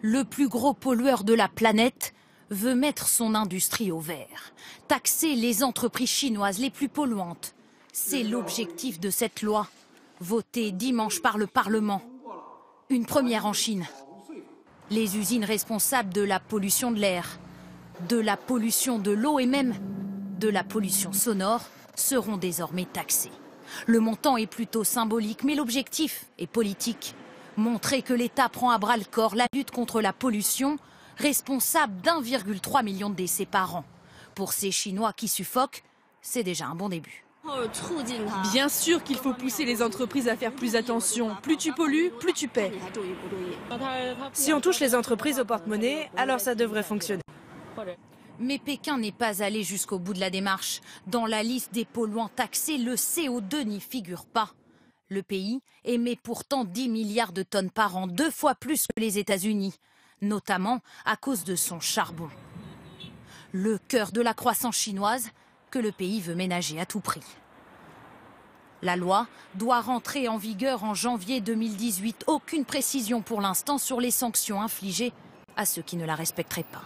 Le plus gros pollueur de la planète veut mettre son industrie au vert. Taxer les entreprises chinoises les plus polluantes. C'est l'objectif de cette loi, votée dimanche par le Parlement. Une première en Chine. Les usines responsables de la pollution de l'air, de la pollution de l'eau et même de la pollution sonore seront désormais taxées. Le montant est plutôt symbolique, mais l'objectif est politique. Montrer que l'État prend à bras le corps la lutte contre la pollution, responsable d'1,3 million de décès par an. Pour ces Chinois qui suffoquent, c'est déjà un bon début. Bien sûr qu'il faut pousser les entreprises à faire plus attention. Plus tu pollues, plus tu paies. Si on touche les entreprises au porte-monnaie, alors ça devrait fonctionner. Mais Pékin n'est pas allé jusqu'au bout de la démarche. Dans la liste des polluants taxés, le CO2 n'y figure pas. Le pays émet pourtant 10 milliards de tonnes par an, 2 fois plus que les États-Unis, notamment à cause de son charbon. Le cœur de la croissance chinoise que le pays veut ménager à tout prix. La loi doit rentrer en vigueur en janvier 2018. Aucune précision pour l'instant sur les sanctions infligées à ceux qui ne la respecteraient pas.